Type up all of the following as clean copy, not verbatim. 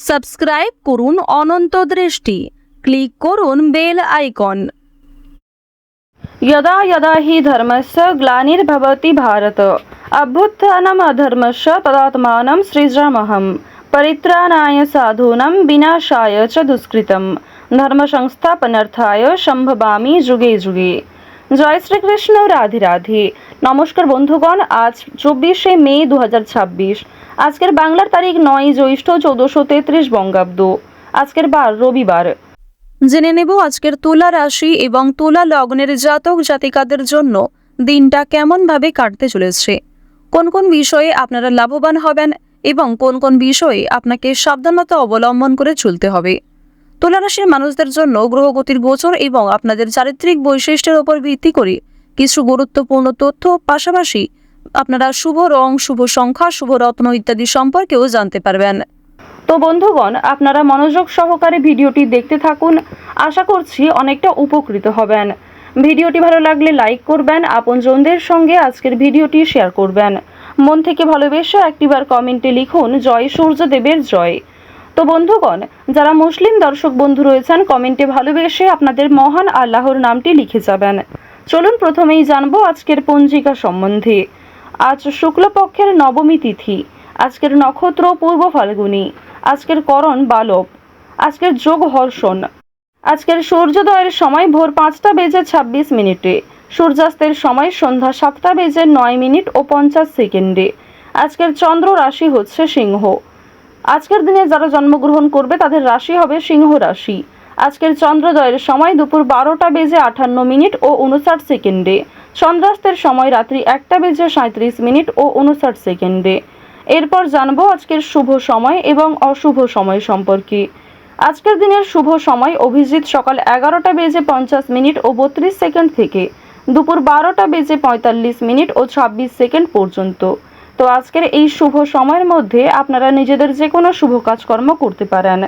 Subscribe করুন অনন্ত দৃষ্টি, click করুন বেল আইকন। यदा यदा हि धर्मस्य ग्लानिर्भवति भारत अभ्युत्थानम् अधर्मस्य तदात्मानं सृजाम्यहम् परित्राणाय साधूनां विनाशाय च दुष्कृतं धर्म संस्थापनार्थाय সম্ভবামি যুগে যুগে। জয় শ্রীকৃষ্ণ, রাধে রাধে। নমস্কার বন্ধুগণ, আজ 24শে মে 2026। আজকের বাংলার তারিখ 9 জ্যৈষ্ঠ 1433 বঙ্গাব্দ। আজকের বার রবিবার। জেনে নেব আজকের তুলা রাশি এবং তুলা লগ্নের জাতক জাতিকাদের জন্য দিনটা কেমনভাবে কাটতে চলেছে, কোন কোন বিষয়ে আপনারা লাভবান হবেন এবং কোন কোন বিষয়ে আপনাকে সাবধানতা অবলম্বন করে চলতে হবে। তুলা রাশির মানুষদের জন্য গ্রহগতির গোচর এবং আপনাদের চারিত্রিক বৈশিষ্ট্যের উপর ভিত্তি করে কিছু গুরুত্বপূর্ণ তথ্য, পাশাপাশি আপনারা শুভ রং, শুভ সংখ্যা, শুভ রত্ন ইত্যাদি সম্পর্কেও জানতে পারবেন। তো বন্ধুগণ, আপনারা মনোযোগ সহকারে ভিডিওটি দেখতে থাকুন। আশা করছি অনেকটা উপকৃত হবেন। ভিডিওটি ভালো লাগলে লাইক করবেন, আপনজনদের সঙ্গে আজকের ভিডিওটি শেয়ার করবেন। মন থেকে ভালোবেসে একটিবার কমেন্টে লিখুন জয় সূর্যদেবের জয়। তো বন্ধুগণ, যারা মুসলিম দর্শক বন্ধু রয়েছেন, কমেন্টে ভালোবেসে আপনাদের মহান আল্লাহর নামটি লিখে যাবেন। চলুন প্রথমেই জানবো আজকের পঞ্জিকা সম্বন্ধে। আজ শুক্লপক্ষের নবমী তিথি। আজকের নক্ষত্র পূর্ব ফাল্গুনী। আজকের করণ বালব। আজকের যোগ হর্ষণ। আজকের সূর্যোদয়ের সময় ভোর 5টা বেজে 26 মিনিটে। সূর্যাস্তের সময় সন্ধ্যা 7টা বেজে 9 মিনিট ও 50 সেকেন্ডে। আজকের চন্দ্র রাশি হচ্ছে সিংহ। আজকের দিনে যারা জন্মগ্রহণ করবে তাদের রাশি হবে সিংহ রাশি। আজকের চন্দ্রোদয়ের সময় দুপুর 12টা বেজে 58 মিনিট ও 59 সেকেন্ডে। চন্দ্রাস্তের সময় রাত্রি 1টা বেজে 37 মিনিট ও 59 সেকেন্ডে। এরপর জানবো আজকের শুভ সময় এবং অশুভ সময় সম্পর্কে। আজকের দিনের শুভ সময় অভিজিৎ সকাল 11টা বেজে 50 মিনিট ও 32 সেকেন্ড থেকে দুপুর 12টা বেজে 45 মিনিট ও 26 সেকেন্ড পর্যন্ত। তো আজকের এই শুভ সময়ের মধ্যে আপনারা নিজেদের যে কোনো শুভ কাজকর্ম করতে পারেন।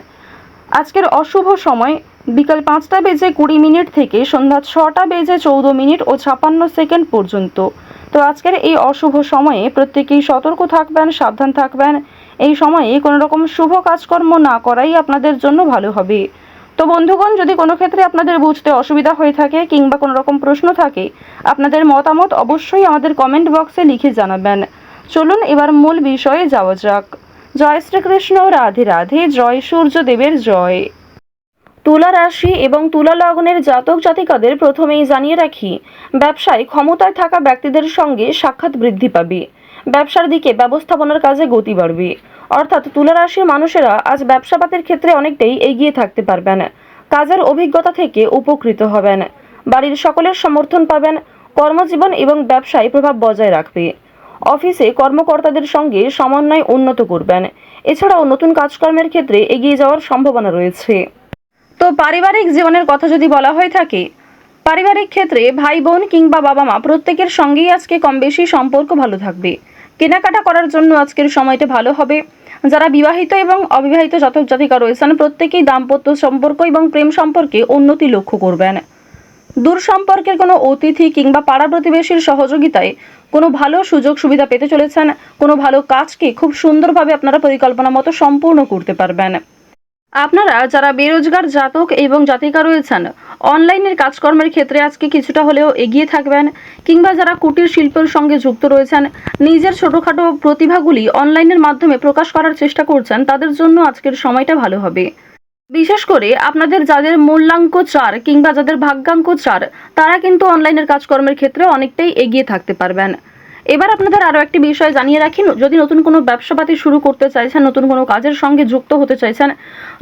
আজকের অশুভ সময় বিকাল 5টা বেজে 20 মিনিট থেকে সন্ধ্যা 6টা বেজে 14 মিনিট ও 56 সেকেন্ড পর্যন্ত। তো আজকের এই অশুভ সময়ে প্রত্যেকেই সতর্ক থাকবেন, সাবধান থাকবেন। এই সময়ে কোনো রকম শুভ কাজকর্ম না করাই আপনাদের জন্য ভালো হবে। তো বন্ধুগণ, যদি কোনো ক্ষেত্রে আপনাদের বুঝতে অসুবিধা হয়ে থাকে কিংবা কোনো রকম প্রশ্ন থাকে, আপনাদের মতামত অবশ্যই আমাদের কমেন্ট বক্সে লিখে জানাবেন। চলুন এবার মূল বিষয়ে যাওয়া যাক। জয় শ্রীকৃষ্ণ, রাধে রাধে। জয় সূর্যদেবের জয়। তুলা রাশি এবং তুলা লগ্নের জাতক জাতিকাদের প্রথমেই জানিয়ে রাখি, ব্যবসায় ক্ষমতায় থাকা ব্যক্তিদের সঙ্গে সাক্ষাৎ বৃদ্ধি পাবে। ব্যবসার দিকে ব্যবস্থাপনার কাজে গতি বাড়বে। অর্থাৎ তুলা রাশির মানুষেরা আজ ব্যবসাপাতের ক্ষেত্রে অনেকটাই এগিয়ে থাকতে পারবেন। কাজের অভিজ্ঞতা থেকে উপকৃত হবেন। বাড়ির সকলের সমর্থন পাবেন। কর্মজীবন এবং ব্যবসায় প্রভাব বজায় রাখবে। অফিসে কর্মকর্তাদের সঙ্গে সমন্বয় উন্নত করবেন। এছাড়াও নতুন কাজকর্মের ক্ষেত্রে এগিয়ে যাওয়ার সম্ভাবনা রয়েছে। তো পারিবারিক জীবনের কথা যদি বলা হয়ে থাকে, পারিবারিক ক্ষেত্রে ভাই বোন কিংবা বাবা মা প্রত্যেকের সঙ্গেই আজকে কম বেশি সম্পর্ক ভালো থাকবে। কেনাকাটা করার জন্য আজকের সময়টা ভালো হবে। যারা বিবাহিত এবং অবিবাহিত জাতক জাতিকা রয়েছেন, প্রত্যেকেই দাম্পত্য সম্পর্ক এবং প্রেম সম্পর্কে উন্নতি লক্ষ্য করবেন। দূর সম্পর্কের কোনো অতিথি কিংবা পাড়া প্রতিবেশীর সহযোগিতায় কোনো ভালো সুযোগ সুবিধা পেতে চলেছেন। কোনো ভালো কাজকে খুব সুন্দরভাবে আপনারা পরিকল্পনা মতো সম্পূর্ণ করতে পারবেন। আপনারা যারা বেরোজগার জাতক এবং জাতিকা রয়েছেন, অনলাইনের কাজকর্মের ক্ষেত্রে আজকে কিছুটা হলেও এগিয়ে থাকবেন। কিংবা যারা কুটির শিল্পের সঙ্গে যুক্ত রয়েছেন, নিজের ছোটোখাটো প্রতিভাগুলি অনলাইনের মাধ্যমে প্রকাশ করার চেষ্টা করছেন, তাদের জন্য আজকের সময়টা ভালো হবে। বিশেষ করে আপনাদের যাদের মূল্যাঙ্ক 4 কিংবা যাদের ভাগ্যাঙ্ক 4, তারা কিন্তু অনলাইনের কাজকর্মের ক্ষেত্রে অনেকটাই এগিয়ে থাকতে পারবেন। এবার আপনাদের আরও একটি বিষয় জানিয়ে রাখি, যদি নতুন কোনো ব্যবসাপাতি শুরু করতে চাইছেন, নতুন কোনো কাজের সঙ্গে যুক্ত হতে চাইছেন,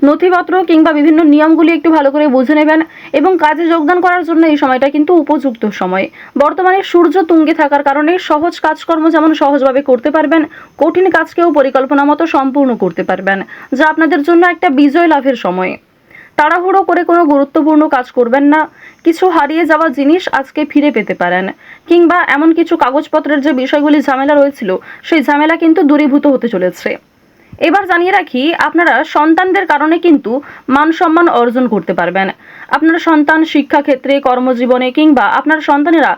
নথিপত্র কিংবা বিভিন্ন নিয়মগুলি একটু ভালো করে বুঝে নেবেন এবং কাজে যোগদান করার জন্য এই সময়টা কিন্তু উপযুক্ত সময়। বর্তমানে সূর্য তুঙ্গে থাকার কারণে সহজ কাজকর্ম যেমন সহজভাবে করতে পারবেন, কঠিন কাজকেও পরিকল্পনা মতো সম্পূর্ণ করতে পারবেন, যা আপনাদের জন্য একটা বিজয় লাভের সময়। তাড়াহুড়ো করে কোনো গুরুত্বপূর্ণ কাজ করবেন না। কিছু হারিয়ে যাওয়া জিনিস আজকে ফিরে পেতে পারেন। কিংবা এমন কিছু কাগজপত্রের যে বিষয়গুলি ঝামেলা রয়েছিল, সেই ঝামেলা কিন্তু দূরীভূত হতে চলেছে। এবার জানিয়ে রাখি, আপনারা সন্তানদের কারণে কিন্তু মান সম্মান অর্জন করতে পারবেন। আপনার সন্তান শিক্ষাক্ষেত্রে, কর্মজীবনে কিংবা আপনার সন্তানেরা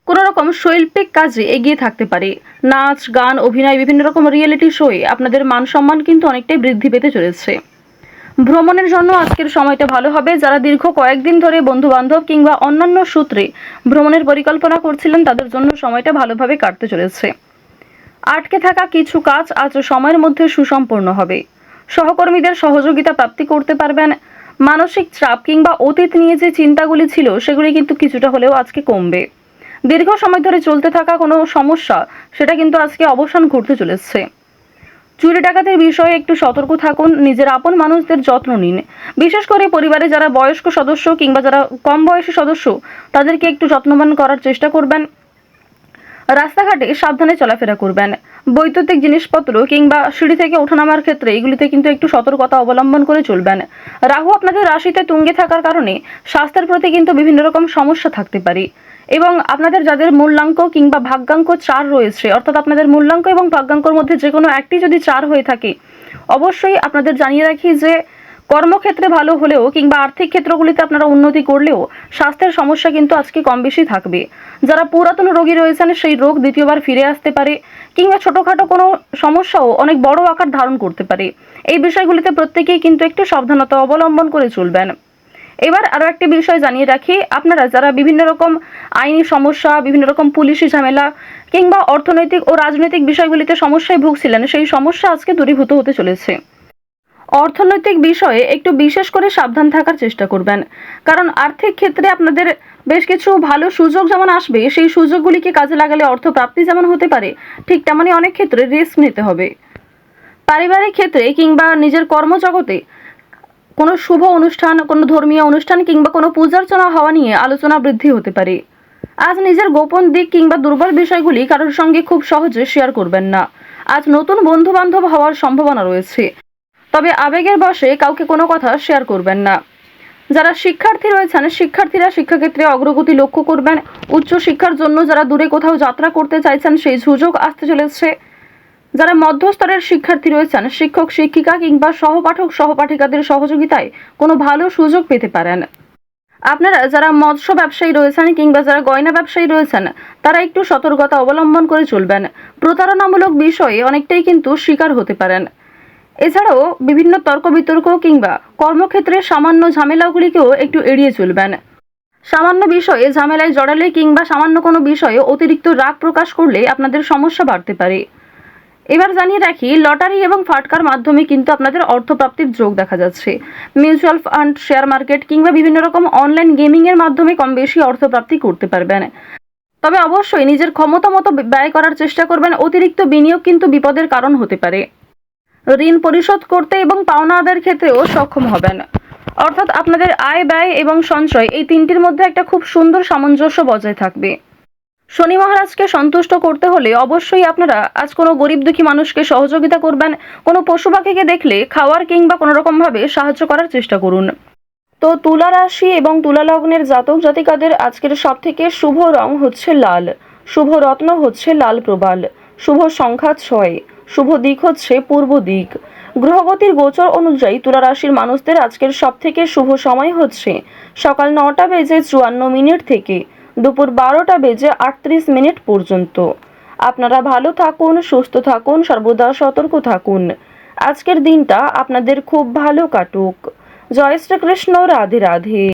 কোনো রকম শৈল্পিক কাজে এগিয়ে থাকতে পারে। নাচ, গান, অভিনয়, বিভিন্ন রকম রিয়েলিটি শোয়ে আপনাদের মান সম্মান কিন্তু অনেকটাই বৃদ্ধি পেতে চলেছে। ভ্রমণের জন্য আজকের সময়টা ভালো হবে। যারা দীর্ঘ কয়েকদিন ধরে বন্ধু বান্ধব কিংবা অন্যান্য সূত্রে ভ্রমণের পরিকল্পনা করছিলেন তাদের জন্য সময়টা ভালোভাবে কাটতে চলেছে। আটকে থাকা কিছু কাজ আজ সময়ের মধ্যে সুসম্পন্ন হবে। সহকর্মীদের সহযোগিতা প্রাপ্তি করতে পারবেন। মানসিক চাপ কিংবা অতীত নিয়ে যে চিন্তাগুলি ছিল সেগুলি কিন্তু কিছুটা হলেও আজকে কমবে। দীর্ঘ সময় ধরে চলতে থাকা কোনো সমস্যা সেটা কিন্তু আজকে অবসান ঘটতে চলেছে। চুরি ডাকাতির বিষয়ে একটু সতর্ক থাকুন। নিজের আপন মানুষদের যত্ন নিন। বিশেষ করে পরিবারে যারা বয়স্ক সদস্য কিংবা যারা কম বয়সী সদস্য তাদেরকে একটু যত্নবান করার চেষ্টা করবেন। রাস্তাঘাটে সাবধানে চলাফেরা করবেন। বৈদ্যুতিক জিনিসপত্র কিংবা সিঁড়ি থেকে ওঠানামার ক্ষেত্রে এগুলিতে কিন্তু একটু সতর্কতা অবলম্বন করে চলবেন। রাহু আপনাদের রাশিতে তুঙ্গে থাকার কারণে স্বাস্থ্যের প্রতি কিন্তু বিভিন্ন রকম সমস্যা থাকতে পারে এবং আপনাদের যাদের মূল্যাঙ্ক কিংবা ভাগ্যাঙ্ক 4 রয়েছে, অর্থাৎ আপনাদের মূল্যাঙ্ক এবং ভাগ্যাঙ্কর মধ্যে যে কোনো একটি যদি 4 হয়ে থাকে, অবশ্যই আপনাদের জানিয়ে রাখি যে কর্মক্ষেত্রে ভালো হলেও কিংবা আর্থিক ক্ষেত্রগুলিতে আপনারা উন্নতি করলেও স্বাস্থ্যের সমস্যা কিন্তু আজকে কম বেশি থাকবে। যারা পুরাতন রোগী রয়েছেন সেই রোগ দ্বিতীয়বার ফিরে আসতে পারে কিংবা ছোটোখাটো কোনো সমস্যাও অনেক বড় আকার ধারণ করতে পারে। এই বিষয়গুলিতে প্রত্যেকেই কিন্তু একটু সাবধানতা অবলম্বন করে চলবেন। এবার আরও একটি বিষয় জানিয়ে রাখি, আপনারা যারা বিভিন্ন রকম আইনি সমস্যা, বিভিন্ন রকম পুলিশি ঝামেলা কিংবা অর্থনৈতিক ও রাজনৈতিক বিষয়গুলিতে সমস্যায় ভুগছিলেন সেই সমস্যা আজকে দূরীভূত হতে চলেছে। অর্থনৈতিক বিষয়ে একটু বিশেষ করে সাবধান থাকার চেষ্টা করবেন, কারণ আর্থিক ক্ষেত্রে আপনাদের বেশ কিছু ভালো সুযোগ যেমন আসবে, সেই সুযোগগুলিকে কাজে লাগালে অর্থ প্রাপ্তি যেমন হতে পারে, ঠিক তেমনই অনেক ক্ষেত্রে রিস্ক নিতে হবে। পারিবারিক ক্ষেত্রে কিংবা নিজের কর্মজগতে কোনো শুভ অনুষ্ঠান, কোনো ধর্মীয় অনুষ্ঠান কিংবা কোনো পূজার্চনা হওয়া নিয়ে আলোচনা বৃদ্ধি হতে পারে। আজ নিজের গোপন দিক কিংবা দুর্বল বিষয়গুলি কারোর সঙ্গে খুব সহজে শেয়ার করবেন না। আজ নতুন বন্ধু বান্ধব হওয়ার সম্ভাবনা রয়েছে, তবে আবেগের বশে কাউকে কোনো কথা শেয়ার করবেন না। যারা শিক্ষার্থী রয়েছেন শিক্ষার্থীরা শিক্ষাক্ষেত্রে অগ্রগতি লক্ষ্য করবেন। উচ্চ শিক্ষার জন্য যারা দূরে কোথাও যাত্রা করতে চাইছেন সেই সুযোগ আসতে চলেছে। যারা মধ্যস্তরের শিক্ষার্থী রয়েছেন শিক্ষক শিক্ষিকা কিংবা সহপাঠক সহপাঠিকাদের সহযোগিতায় কোনো ভালো সুযোগ পেতে পারেন। আপনারা যারা মৎস্য ব্যবসায়ী রয়েছেন কিংবা যারা গয়না ব্যবসায়ী রয়েছেন তারা একটু সতর্কতা অবলম্বন করে চলবেন। প্রতারণামূলক বিষয়ে অনেকটাই কিন্তু শিকার হতে পারেন। এছাড়াও বিভিন্ন তর্ক বিতর্ক কিংবা কর্মক্ষেত্রে সামান্য ঝামেলাগুলিকেও একটু এড়িয়ে চলবেন। সামান্য বিষয়ে ঝামেলায় জড়ালে কিংবা সামান্য কোনো বিষয়ে অতিরিক্ত রাগ প্রকাশ করলে আপনাদের সমস্যা বাড়তে পারে। এবার জানিয়ে রাখি, লটারি এবং ফাটকার মাধ্যমে কিন্তু আপনাদের অর্থপ্রাপ্তির যোগ দেখা যাচ্ছে। মিউচুয়াল ফান্ড, শেয়ার মার্কেট কিংবা বিভিন্ন রকম অনলাইন গেমিংয়ের মাধ্যমে কম বেশি অর্থপ্রাপ্তি করতে পারবেন। তবে অবশ্যই নিজের ক্ষমতা মতো ব্যয় করার চেষ্টা করবেন। অতিরিক্ত বিনিয়োগ কিন্তু বিপদের কারণ হতে পারে। ঋণ পরিশোধ করতে এবং পাওনা আদায়ের ক্ষেত্রেও সক্ষম হবেন। অর্থাৎ আপনাদের আয়, ব্যয় এবং সঞ্চয় এই তিনটির মধ্যে একটা খুব সুন্দর সামঞ্জস্য বজায় থাকবে। শনি মহারাজকে সন্তুষ্ট করতে হলে অবশ্যই আপনারা আজ কোনো গরিব দুঃখী মানুষকে সহযোগিতা করবেন। কোনো পশু পাখিকে দেখলে খাওয়ার কিংবা কোনো রকমভাবে সাহায্য করার চেষ্টা করুন। তো তুলা রাশি এবং তুলা লগ্নের জাতক জাতিকাদের আজকের সবথেকে শুভ রং হচ্ছে লাল, শুভ রত্ন হচ্ছে লাল প্রবাল, শুভ সংখ্যা 6, শুভ দিক হচ্ছে পূর্ব দিক। গ্রহগতির গোচর অনুযায়ী তুলা রাশির মানুষদের আজকের সবথেকে শুভ সময় হচ্ছে সকাল 9:54 থেকে দুপুর 12:38 পর্যন্ত। আপনারা ভালো থাকুন, সুস্থ থাকুন, সর্বদা সতর্ক থাকুন। আজকের দিনটা আপনাদের খুব ভালো কাটুক। জয় শ্রীকৃষ্ণ। রাধে রাধে।